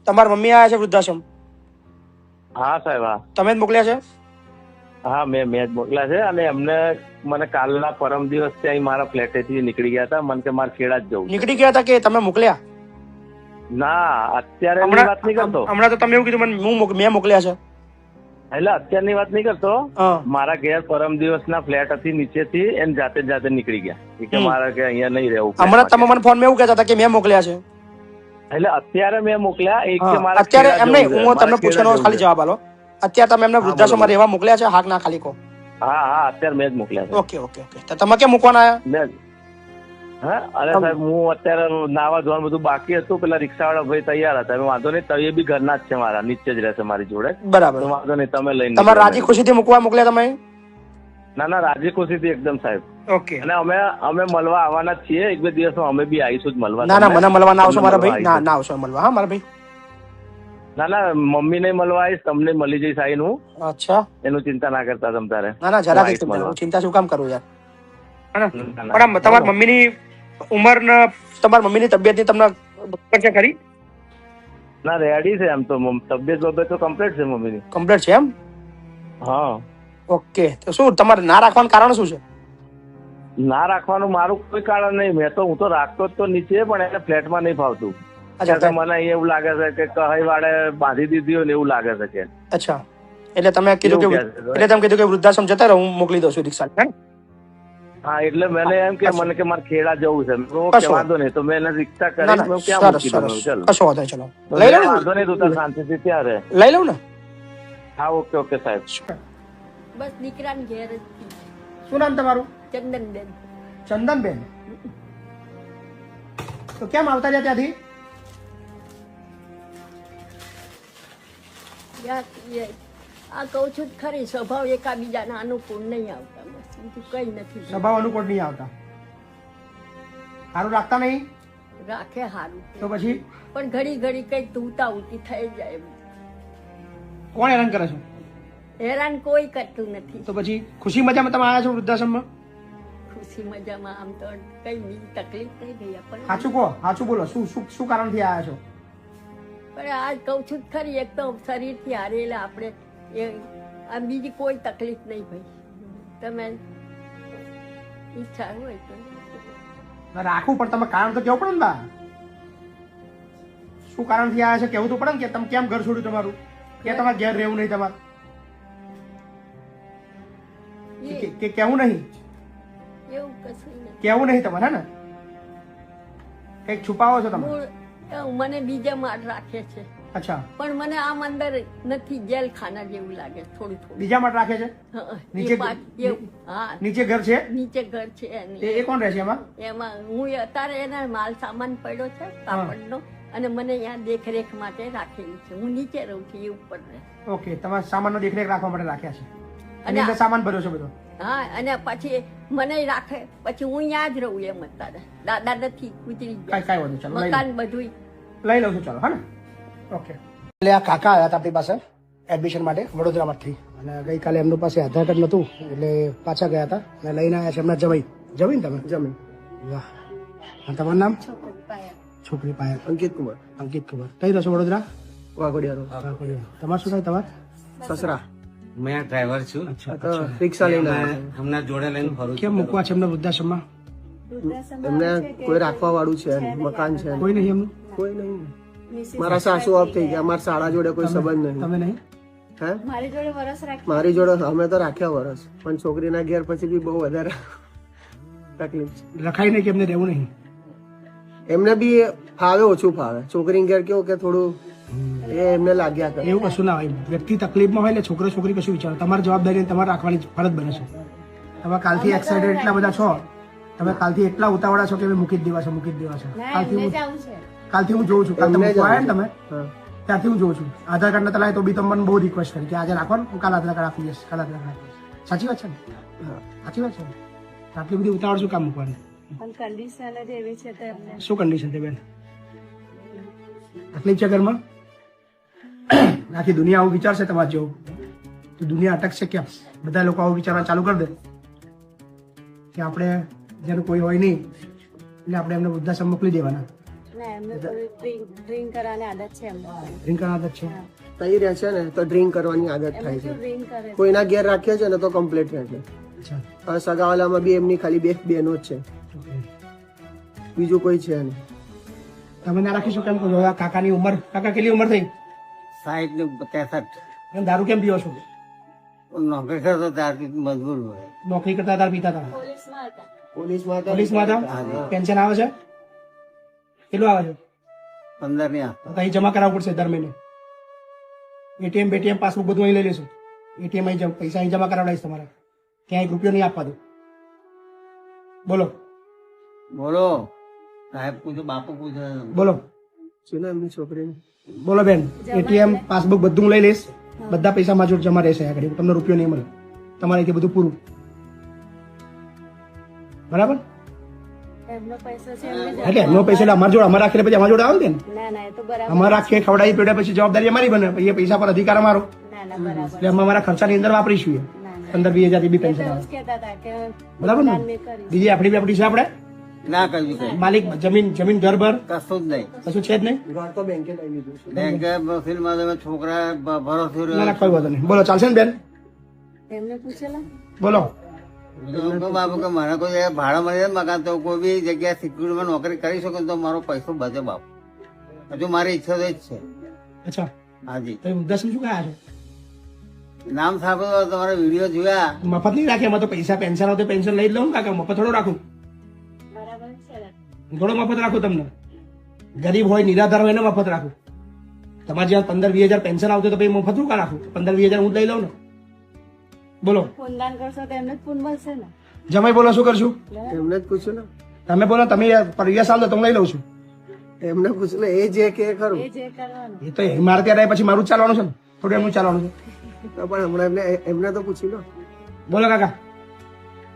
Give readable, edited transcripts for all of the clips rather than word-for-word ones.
તમારા મમ્મી આવ્યા છે વૃદ્ધાશ્રમ? હા સાહેબ, હા. તમે જ મોકલ્યા છે? હા, મેં જ મોકલ્યા છે. અને એમને મને કાલના પરમ દિવસ ત્યાં મારા ફ્લેટેથી નીકળી ગયા હતા. મને કે મારે ખેડા જ જવું છે. નીકળી ગયા હતા કે તમે મોકલ્યા? ના, અત્યારે ની વાત નહીં કરતો. હમણાં તો તમે એવું કીધું મને મેં મોકલ્યા છે. એટલે અત્યારની વાત નહીં કરતો. હા. મારા ઘેર પરમ દિવસના ફ્લેટ હતી, નીચેથી એને જાતે નીકળી ગયા કે મારે કે અહીંયા નહીં રહેવું. હમણાં તમે મને ફોન માં એવું કહેતા હતા કે મેં મોકલ્યા છે. એટલે અત્યારે મેં મોકલ્યા. એક કે મારા અત્યારે એમ નહીં, હું તમને પૂછવાનો ખાલી જવાબ આલો. અત્યારે તમે એમને વૃદ્ધાશ્રમમાં રહેવા મોકલ્યા છે? હાક ના ખાલી કહો. હા, અત્યારે મેં જ મોકલ્યા છે. Okay okay okay. તો તમે કેમ મૂકવાના આવ્યા? હા, અરે સાહેબ, હું અત્યારે નાવા ધોવાનું બધું બાકી હતું. પેલા રિક્ષાવાળા ભાઈ તૈયાર હતા. વાંધો નહીં, તો એ બી ઘરના જ છે, મારા નીચે જ રહેશે મારી જોડે. બરાબર, વાંધો નહીં, તમે લઈને તમારે રાજી ખુશીથી મૂકવા મોકલ્યા તમે? ના, રાજી ખુશીથી એકદમ સાહેબ. ઓકે. અને અમે મળવા આવવાના જ છીએ. એક બે દિવસમાં અમે બી આવીશું જ મળવા. ના, મને મળવા ના આવશો મારા ભાઈ? ના આવશો મળવા? હા મારા ભાઈ. ના, મમ્મી ને મળવા આવીશ, તમને મળી જઈશ આવીને હું. અચ્છા, એનું ચિંતા ના કરતા તમ તારે. ના જરા ચિંતા શું કામ કરું યાર. પણ તમારા મમ્મીની ઉંમર ને તમારા મમ્મીની તબિયત ની તમને ચર્ચા કરી? ના, રેડી છે એમ તો. તબિયત તો કમ્પ્લીટ છે મમ્મીની. કમ્પ્લીટ છે એમ? હા. ઓકે. તો શું તમારે ના રાખવાનું કારણ શું છે? ના રાખવાનું મારું કોઈ કારણ નહીં. હું તો રાખતો જ તો નીચે, પણ એને ફ્લેટમાં નહીં ફાવતું. મને એવું લાગે છે કે કહી વાળે બાંધી દીધી હોય ને એવું લાગે છે કે. અચ્છા, એટલે તમે કીધું કે વૃદ્ધાશ્રમ જતા રહો, હું મોકલી દઉં છું રિક્ષા. હા, એટલે મને એમ કે મને કે મારે ખેડા જવું છે. વાંધો નહીં, તો મેં એને રિક્ષા કરી ક્યાં મૂકી દઉં. ચલો, કશો વાંધો નહીં, ચલો લઈ લઉં. વાંધો નહીં, તું શાંતિથી ત્યારે લઈ લઉં ને. હા, ઓકે સાહેબ. બસ દીકરાને ઘેર જ. શું નામ તમારું? ચંદનબેન. ચંદનબેન. તો કેમ આવતા રહ્યા ત્યાંથી? આ કહું છું ખરી, સ્વભાવ એકાબીજાના અનુકૂળ નહીં આવતા. બસ બીજું કઈ નથી. સ્વભાવ અનુકૂળ નહીં આવતા? સારું રાખતા નહીં? રાખે સારું તો પછી? પણ ઘડી કઈ તુંતા ઉતી થઈ જાય. કોણ હેરાન કરે છે? હેરાન કોઈ કરતું નથી. તો પછી ખુશી મજામાં તમે આવ્યા છો વૃદ્ધાશ્રમમાં? ખુશી મજામાં આમ તો કઈ બીજી તકલીફ નહીં થઈ. પણ સાચું કહો, સાચું બોલો, શું કારણથી આવ્યા છો? પણ આ કહું છું ખરી, એક તો શરીરથી હારેલા આપણે, આ બીજી કોઈ તકલીફ નહીં ભાઈ. તમે ઈચ્છા હોય તો રાખવું, પણ તમે કારણ તો કેવું પડે ને બા. શું કારણથી આવ્યા છે કેવું તો પડે ને, કે તમે કેમ ઘર છોડ્યું તમારું, કે તમારે ઘેર રહેવું નહીં તમારે, કે કેવું નહીં? એવું કશું નહીં. કેવું નહીં તમારે, હે ને? કઈક છુપાવો છો તમે? મને બીજા માં રાખે છે. અચ્છા. પણ મને આમ અંદર નથી, જેલ ખાના જેવું લાગે થોડું. બીજા માટે રાખે છે? નીચે ઘર છે? નીચે ઘર છે. એ કોણ રહે છે એમાં? એમાં હું અત્યારે એના માલ સામાન પડ્યો છે કાપડનો, અને મને અહીંયા દેખરેખ માટે રાખેલી છે. હું નીચે રહું છું, એ ઉપર રહે. ઓકે, તમારા સામાનનો દેખરેખ રાખવા માટે રાખ્યા છે. અને અંદર સામાન ભર્યો છે બધો? હા, અને પછી મને રાખે, પછી હું અહીંયા જ રહું એમ. અત્યારે દાદા નથી, ગુજરી ગયા. કઈ વાંધો, ચાલો મકાન બધું લઈ લઉં છું. ચાલો, હા ને? ઓકે. એટલે આ કાકા આવ્યા હતા આપણી પાસે એડમિશન માટે વડોદરામાંથી, અને ગઈકાલે એમનું પાસે આધાર કાર્ડ નહોતું એટલે પાછા ગયા હતા, અને લઈને આવ્યા છે એમના જમી ને તમે? જમી. વાહ. અને તમારું નામ? છોકરી પાયલ. અંકિત કુમાર. કઈ રહો છો? વડોદરા વાઘોડિયા. તમારે શું થાય? તમારે સસરા. મેં ડ્રાઈવર છું. રિક્ષા લઈને હમણાં જોડે લઈને ફરું. કેમ મૂકવા છે એમને વૃદ્ધાશ્રમમાં? એમને કોઈ રાખવા વાળું છે, મકાન છે. કોઈ નહીં એમનું? કોઈ નહીં. મારા સાસુ ઓફ થઈ ગયા, અમારા શાળા જોડે કોઈ સંબંધ નહીં. તમે નહીં? હે, મારી જોડે અમે તો રાખ્યા વરસ, પણ છોકરીના ઘેર પછી બી બહુ વધારે તકલીફ છે. લખાઈ નહીં કે એમને રહેવું નહીં? એમને બી ફાવે, ઓછું ફાવે. છોકરી ઘેર કેવું કે થોડું એ એમને લાગ્યા કરે. એવું કશું ના હોય. વ્યક્તિ તકલીફમાં હોય એટલે છોકરો છોકરી કશું વિચારો. તમારી જવાબદારી તમારે રાખવાની ફરજ બને છે. તમે કાલથી એક્સાઇટેડ એટલા બધા છો, તમે કાલથી એટલા ઉતાવળા છો કે મૂકી જ દેવા છે. કાલથી હું જોઉં છું. કાલ તમે આવ્યા ને તમે ત્યાંથી હું જોઉં છું. આધાર કાર્ડ નતા લાવે તો બી તમે મને બહુ રિક્વેસ્ટ કરી કે આજે રાખવાનું, હું કાલ આધાર કાર્ડ આપી દઈશ, કાલ આધાર કાર્ડ આપી દઈશ. સાચી વાત છે ને? સાચી વાત છે ને? આટલી બધી ઉતાવળ શું કામ મૂકવાની? શું કન્ડિશન છે બેન? તકલીફ છે ઘરમાં? આખી દુનિયા આવું વિચારશે તમારે જેવું તો દુનિયા અટકશે કેમ? બધા લોકો આવું વિચારવા ચાલુ કરી દે કે આપણે જેનું કોઈ હોય નહીં એટલે આપણે એમને વૃદ્ધાશ્રમ મોકલી દેવાના. ના એમને થોડી ડ્રિંક કરવાની આદત છે એમને ડ્રિંક કરવાની આદત છે તઈ રહે છે ને તો ડ્રિંક કરવાની આદત એમને થાય છે. શું ડ્રિંક કરે કોઈના ઘેર રાખીએ છે ને તો કમ્પ્લીટ રહે છે. અચ્છા હવે સગાવાલામાં બી એમની ખાલી બે બહેનો જ છે, okay. બીજું કોઈ છે નહીં. તમે ના રાખીશું કેમ કહો છો? આ કાકાની ઉંમર, કાકા કેટલી ઉંમર થઈ? 60 ને 63 એમ દારૂ કેમ પીવો છો? નોકરી કરતો ત્યારથી મજબૂર હોય. નોકરી કરતા હતા પીતા હતા? પોલીસમાં હતા પોલીસમાં તો પોલીસમાં હતા? પેન્શન આવે છે? કેટલું આવે છે? 15 ની આસપાસ. તો અહીં જમા કરાવવું પડશે દર મહિને. એટીએમ બેટીએમ પાસબુક બધું અહીં લઈ લેશું. એટીએમ અહીં પૈસા અહીં જમા કરાવડાવીશ તમારા. ક્યાંય એક રૂપિયો નહીં આપવા દો. બોલો બોલો સાહેબ પૂછો, બાપુ પૂછો. બોલો છે ને એમની છોકરીને. બોલો બેન. એટીએમ પાસબુક બધું હું લઈ લઈશ. બધા પૈસા મારા જોડે જમા રહેશે આગળ. તમને રૂપિયો નહીં મળે. તમારે અહીંથી બધું પૂરું. બરાબર? એમનો પૈસો છે એમને જ એટલે એમનો પૈસા એટલે અમારા જોડે અમારે રાખીને પછી અમારા જોડે આવે ને. ના ના એ તો બરાબર અમારે રાખીએ ખવડાવી પેડા પછી જવાબદારી અમારી બને. પછી એ પૈસા પર અધિકાર અમારો. ના ના બરાબર એટલે અમે અમારા ખર્ચાની અંદર વાપરીશું એ. ના ના 15-20 હજાર બી એ તો પેન્શન એવું આવે. જ કહેતા હતા કે બરાબર ને? દાન મેં કરી બીજી આપણી બી આપણી છે આપણે ના કહ્યું કઈ માલિક જમીન ઘર ભર કશું જ નહીં. કશું છે જ નહીં. ઘર તો બેંકે લઈ લીધું છે. બેંકે ફિલ્મમાં તમે છોકરા ભરોસે ના ના કોઈ વાંધો નહીં. બોલો ચાલશે ને બેન? એમને પૂછેલા બોલો બાબુ કે મને કોઈ જગ્યાએ ભાડા મળી જાય મકાન તો કોઈ બી જગ્યાએ સિક્યુરિટીમાં નોકરી કરી શકો તો મારો પૈસો બચે બાપુ. હજુ મારી ઈચ્છા તો જ છે. અચ્છા હાજી તો મુદ્દા શું કયા છો? નામ સાંભળ્યું તમારા વિડીયો જોયા. મફત નહીં રાખે એમાં તો પૈસા પેન્શન આવતો પેન્શન લઈ જ લઉં ને કાકા. મફત થોડો રાખું? બરાબર છે ને? થોડો મફત રાખું તમને? ગરીબ હોય નિરાધાર હોય એને મફત રાખું. તમારે જ્યાં 15-20 હજાર પેન્શન આવતું તો પછી મફત શું કા રાખું? 15-20 હજાર હું જ લઈ લઉં ને. બોલો પૂનદાન કરશો તો એમને જ પૂન મળશે ને જમાઈ બોલો શું કરશું? એમને જ પૂછ્યું ને, તમે બોલો તમે પરિવેશ આવતો તો હું લઈ લઉં છું. એમને પૂછ્યું ને, એ જે કે ખરું. એ જે કરવાનું એ તો મારે ત્યાં રહે પછી મારું જ ચાલવાનું છે ને, થોડું એમનું ચાલવાનું છે. તો પણ હમણાં એમને તો પૂછ્યું ને. બોલો કાકા.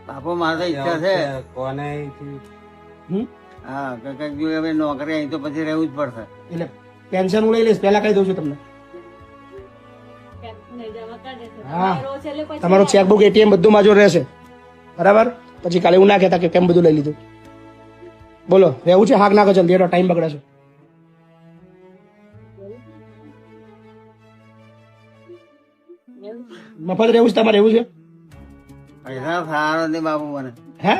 બાપુ મારે તો ઈચ્છા છે. કોને હમ? હા કંઈક જો હવે નોકરી અહીં તો પછી રહેવું જ પડશે. એટલે પેન્શન હું લઈ લઈશ પહેલા કહી દઉં છું તમને. ને જમા કરી દેશો હા. રોજ એટલે પછી તમારું ચેકબુક એટીએમ બધું માજો રહેશે બરાબર. પછી કાલે એવું ના કહેતા કે કેમ બધું લઈ લીધું. બોલો રહેવું છે? હાક નાખો જલ્દી, એનો ટાઈમ બગડે છે. મફત રહેવું છે તમારે? એવું છે? પૈસા સારા નહીં બાપુ મને. હે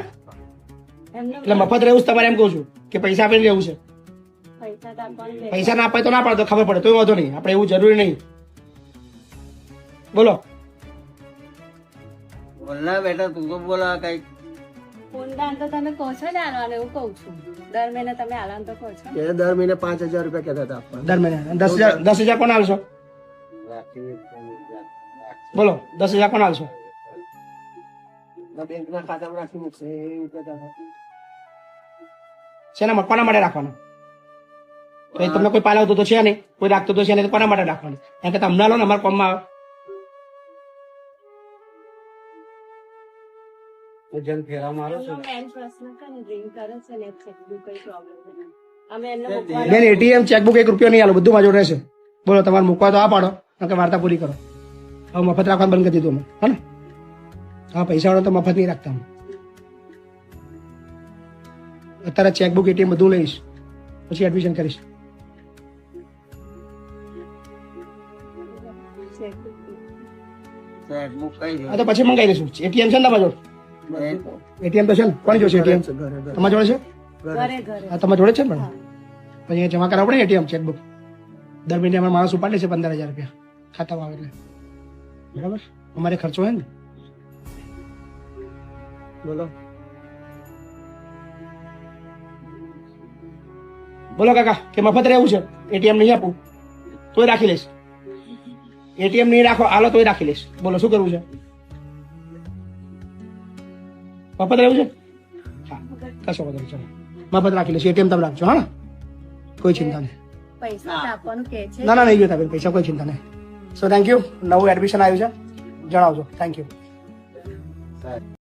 એમને એટલે મફત રહેવું છે તમારે એમ કહું છું કે પૈસા આપીને રહેવું છે? પૈસા તો આપવાનું દે પૈસા ના અપાય તો ના પાડે તો ખબર પડે તો વાંધો નહીં. આપણે એવું જરૂરી નહીં. બોલો બોલના બેટા તું તો બોલા કઈક. પૂનદાન તો તમે કહો છો ને આલવાનું એવું કહું છું દર મહિને તમે આલવાનું તો કહો છો એ દર મહિને 5,000 રૂપિયા કહેતા હતા આપવા. દર મહિને 10,000 કોણ આવશો? બોલો 10,000 કોણ આવશો? બેંકના ખાતામાં રાખી મૂકશે એવું કહેતા હતા. શેના માટે? કોના માટે રાખવાના? તો એ તમને કોઈ પાલાવતો તો છે નહીં, કોઈ રાખતો તો છે નહીં, તો કોના માટે રાખવાનું? એમ કે તમને લો ને અમારા કોમમાં આવે. જેમ ફેરા મારો એમનો મેન પ્રશ્ન કે ડ્રિંક કરે છે ને એટલે બીજું કઈ પ્રોબ્લેમ નથી અમે એમને મૂકવાના બેન એટીએમ ચેકબુક 1 રૂપિયો નહીં આલો, બધું માજો રહેશે. બોલો તમારે મૂકવા તો આ પાડો, કારણ કે વાર્તા પૂરી કરો. હવે મફત રાખવાનું બંધ કરી દીધું અમે, હા ને? હા પૈસા વાળો તો મફત નહીં રાખતા અમે. અત્યારે ચેકબુક એટીએમ બધું લઈશ પછી એડમિશન કરીશ. ચેકબુક કઈ છે? હા તો પછી મંગાવી લઈશું. એટીએમ છે ને તમારા જોડે? એટીએમ તો છે ને? કોની જોડે છે એટીએમ? ઘરે ઘરે તમારા જોડે છે? ઘરે ઘરે હા તમારા જોડે છે ને પણ? પછી અહીંયા જમા કરાવવું પડે એટીએમ ચેકબુક. દર મહિને અમારા માણસ ઉપાડે છે 15,000 રૂપિયા ખાતામાં આવે એટલે. બરાબર? અમારે ખર્ચો હોય ને. બોલો. બોલો કાકા કે મફત રહેવું છે? એટીએમ નહીં આપું તોય રાખી લઈશ. એટીએમ નહીં રાખો આલો તોય રાખી લઈશ. બોલો શું કરવું છે? મફત રહેવું છે? હા કશો વાંધો નહીં, ચલો મફત રાખી લઈશ. એટીએમ તમે રાખજો. હા કોઈ ચિંતા નહીં. પૈસા તો આપવાનું કે છે ના ના નહીં જોતા બેન પૈસા, કોઈ ચિંતા નહીં. So thank you. નવું એડમિશન આવ્યું છે, જણાવજો. Thank you.